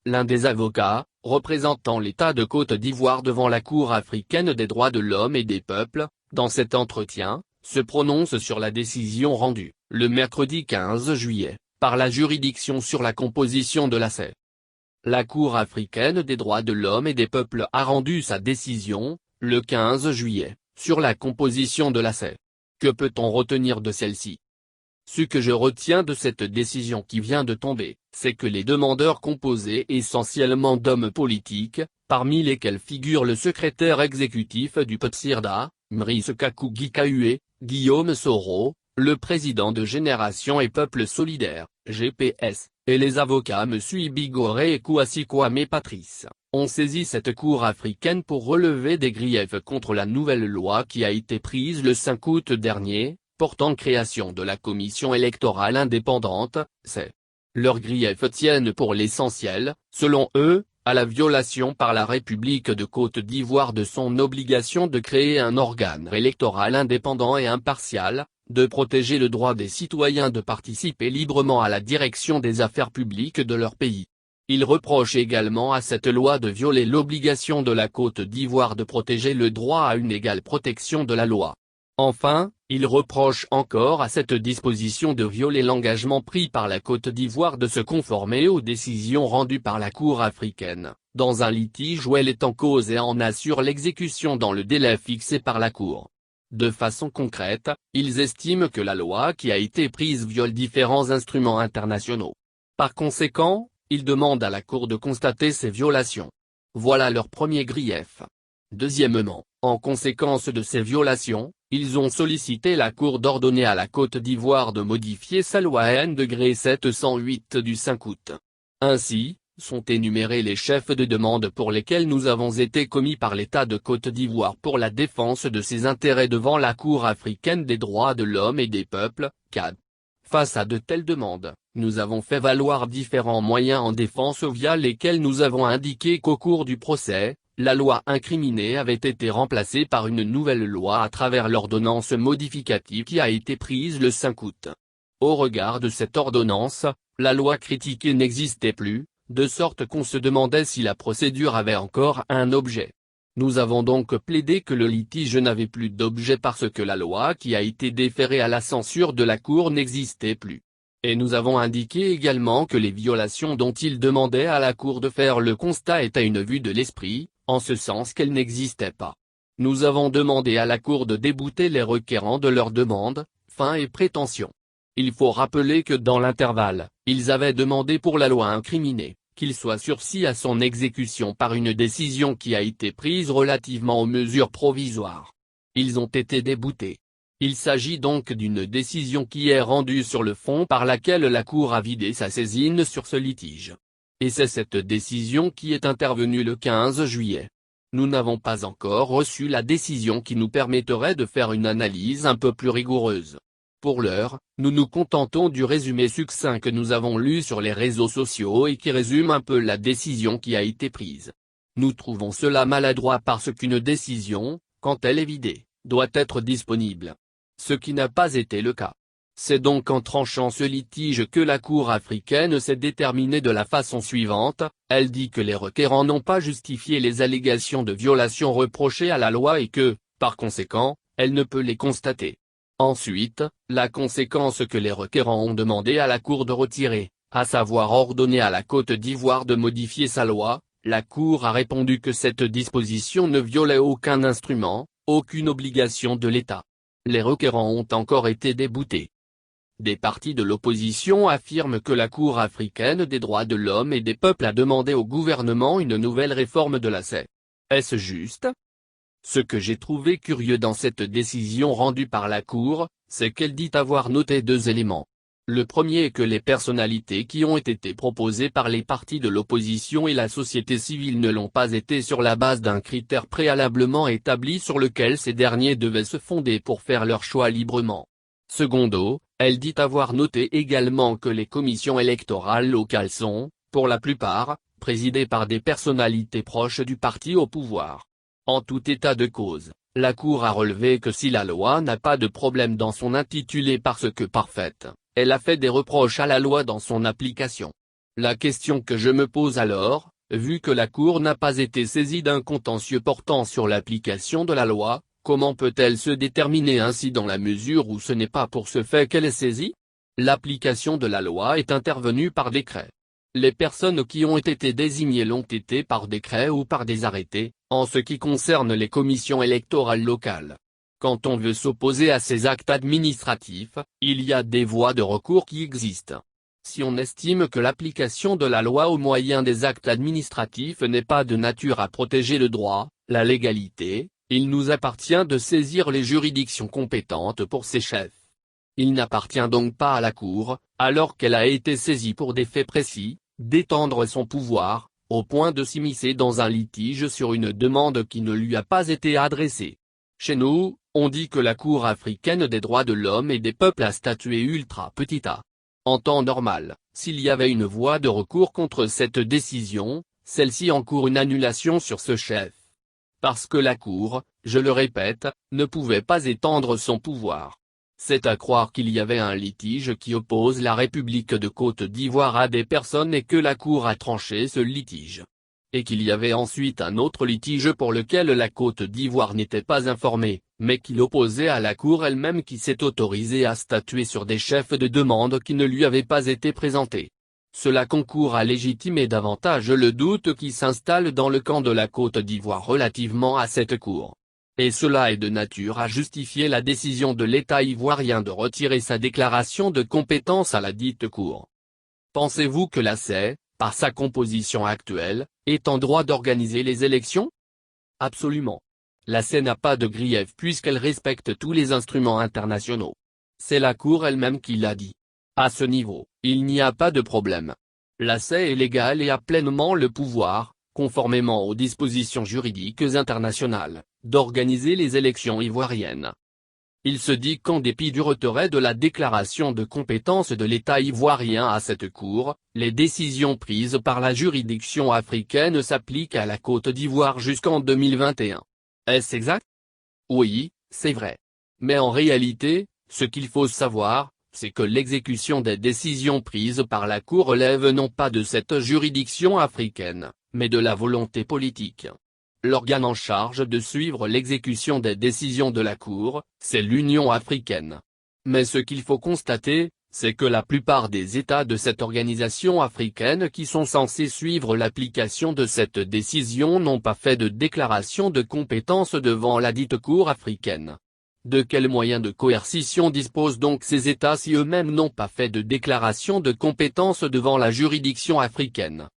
l'un des avocats, représentant l'État de Côte d'Ivoire devant la Cour africaine des droits de l'homme et des peuples, dans cet entretien, se prononce sur la décision rendue, le mercredi 15 juillet, par la juridiction sur la composition de la CEI. La Cour africaine des droits de l'homme et des peuples a rendu sa décision, le 15 juillet, sur la composition de la CEI. Que peut-on retenir de celle-ci? Ce que je retiens de cette décision qui vient de tomber, c'est que les demandeurs composés essentiellement d'hommes politiques, parmi lesquels figure le secrétaire exécutif du PEPSIRDA, Mrice Kakougi Kahué, Guillaume Soro, le président de Génération et Peuple Solidaire, GPS, et les avocats M. Ibigoré et Kouassi Kwame Patrice, ont saisi cette Cour africaine pour relever des griefs contre la nouvelle loi qui a été prise le 5 août dernier, portant création de la commission électorale indépendante, CEI. Leurs griefs tiennent pour l'essentiel, selon eux, à la violation par la République de Côte d'Ivoire de son obligation de créer un organe électoral indépendant et impartial, de protéger le droit des citoyens de participer librement à la direction des affaires publiques de leur pays. Ils reprochent également à cette loi de violer l'obligation de la Côte d'Ivoire de protéger le droit à une égale protection de la loi. Enfin, ils reprochent encore à cette disposition de violer l'engagement pris par la Côte d'Ivoire de se conformer aux décisions rendues par la Cour africaine, dans un litige où elle est en cause et en assure l'exécution dans le délai fixé par la Cour. De façon concrète, ils estiment que la loi qui a été prise viole différents instruments internationaux. Par conséquent, ils demandent à la Cour de constater ces violations. Voilà leur premier grief. Deuxièmement, en conséquence de ces violations, ils ont sollicité la Cour d'ordonner à la Côte d'Ivoire de modifier sa loi N-708 du 5 août. Ainsi, sont énumérés les chefs de demande pour lesquels nous avons été commis par l'État de Côte d'Ivoire pour la défense de ses intérêts devant la Cour africaine des droits de l'homme et des peuples, CAD. Face à de telles demandes, nous avons fait valoir différents moyens en défense via lesquels nous avons indiqué qu'au cours du procès, la loi incriminée avait été remplacée par une nouvelle loi à travers l'ordonnance modificative qui a été prise le 5 août. Au regard de cette ordonnance, la loi critiquée n'existait plus, de sorte qu'on se demandait si la procédure avait encore un objet. Nous avons donc plaidé que le litige n'avait plus d'objet parce que la loi qui a été déférée à la censure de la Cour n'existait plus. Et nous avons indiqué également que les violations dont ils demandaient à la Cour de faire le constat étaient une vue de l'esprit, en ce sens qu'elles n'existaient pas. Nous avons demandé à la Cour de débouter les requérants de leurs demandes, fins et prétentions. Il faut rappeler que dans l'intervalle, ils avaient demandé pour la loi incriminée, qu'il soit sursis à son exécution par une décision qui a été prise relativement aux mesures provisoires. Ils ont été déboutés. Il s'agit donc d'une décision qui est rendue sur le fond par laquelle la Cour a vidé sa saisine sur ce litige. Et c'est cette décision qui est intervenue le 15 juillet. Nous n'avons pas encore reçu la décision qui nous permettrait de faire une analyse un peu plus rigoureuse. Pour l'heure, nous nous contentons du résumé succinct que nous avons lu sur les réseaux sociaux et qui résume un peu la décision qui a été prise. Nous trouvons cela maladroit parce qu'une décision, quand elle est vidée, doit être disponible. Ce qui n'a pas été le cas. C'est donc en tranchant ce litige que la Cour africaine s'est déterminée de la façon suivante, elle dit que les requérants n'ont pas justifié les allégations de violation reprochées à la loi et que, par conséquent, elle ne peut les constater. Ensuite, la conséquence que les requérants ont demandé à la Cour de retirer, à savoir ordonner à la Côte d'Ivoire de modifier sa loi, la Cour a répondu que cette disposition ne violait aucun instrument, aucune obligation de l'État. Les requérants ont encore été déboutés. Des partis de l'opposition affirment que la Cour africaine des droits de l'homme et des peuples a demandé au gouvernement une nouvelle réforme de la CEI. Est-ce juste ? Ce que j'ai trouvé curieux dans cette décision rendue par la Cour, c'est qu'elle dit avoir noté deux éléments. Le premier est que les personnalités qui ont été proposées par les partis de l'opposition et la société civile ne l'ont pas été sur la base d'un critère préalablement établi sur lequel ces derniers devaient se fonder pour faire leur choix librement. Secondo, elle dit avoir noté également que les commissions électorales locales sont, pour la plupart, présidées par des personnalités proches du parti au pouvoir. En tout état de cause, la Cour a relevé que si la loi n'a pas de problème dans son intitulé parce que parfaite, elle a fait des reproches à la loi dans son application. La question que je me pose alors, vu que la Cour n'a pas été saisie d'un contentieux portant sur l'application de la loi, comment peut-elle se déterminer ainsi dans la mesure où ce n'est pas pour ce fait qu'elle est saisie? L'application de la loi est intervenue par décret. Les personnes qui ont été désignées l'ont été par décret ou par des arrêtés, en ce qui concerne les commissions électorales locales. Quand on veut s'opposer à ces actes administratifs, il y a des voies de recours qui existent. Si on estime que l'application de la loi au moyen des actes administratifs n'est pas de nature à protéger le droit, la légalité, il nous appartient de saisir les juridictions compétentes pour ces chefs. Il n'appartient donc pas à la Cour, alors qu'elle a été saisie pour des faits précis, d'étendre son pouvoir, au point de s'immiscer dans un litige sur une demande qui ne lui a pas été adressée. Chez nous, on dit que la Cour africaine des droits de l'homme et des peuples a statué ultra petit a. En temps normal, s'il y avait une voie de recours contre cette décision, celle-ci encourt une annulation sur ce chef. Parce que la Cour, je le répète, ne pouvait pas étendre son pouvoir. C'est à croire qu'il y avait un litige qui oppose la République de Côte d'Ivoire à des personnes et que la Cour a tranché ce litige. Et qu'il y avait ensuite un autre litige pour lequel la Côte d'Ivoire n'était pas informée, mais qui l'opposait à la Cour elle-même qui s'est autorisée à statuer sur des chefs de demande qui ne lui avaient pas été présentés. Cela concourt à légitimer davantage le doute qui s'installe dans le camp de la Côte d'Ivoire relativement à cette Cour. Et cela est de nature à justifier la décision de l'État ivoirien de retirer sa déclaration de compétence à la dite Cour. Pensez-vous que la CEI, par sa composition actuelle, est en droit d'organiser les élections? Absolument. La CEI n'a pas de grief puisqu'elle respecte tous les instruments internationaux. C'est la Cour elle-même qui l'a dit. À ce niveau, il n'y a pas de problème. La CEI est légale et a pleinement le pouvoir, conformément aux dispositions juridiques internationales, d'organiser les élections ivoiriennes. Il se dit qu'en dépit du retrait de la déclaration de compétence de l'État ivoirien à cette Cour, les décisions prises par la juridiction africaine s'appliquent à la Côte d'Ivoire jusqu'en 2021. Est-ce exact? Oui, c'est vrai. Mais en réalité, ce qu'il faut savoir, c'est que l'exécution des décisions prises par la Cour relève non pas de cette juridiction africaine, mais de la volonté politique. L'organe en charge de suivre l'exécution des décisions de la Cour, c'est l'Union africaine. Mais ce qu'il faut constater, c'est que la plupart des États de cette organisation africaine qui sont censés suivre l'application de cette décision n'ont pas fait de déclaration de compétence devant la dite Cour africaine. De quels moyens de coercition disposent donc ces États si eux-mêmes n'ont pas fait de déclaration de compétence devant la juridiction africaine?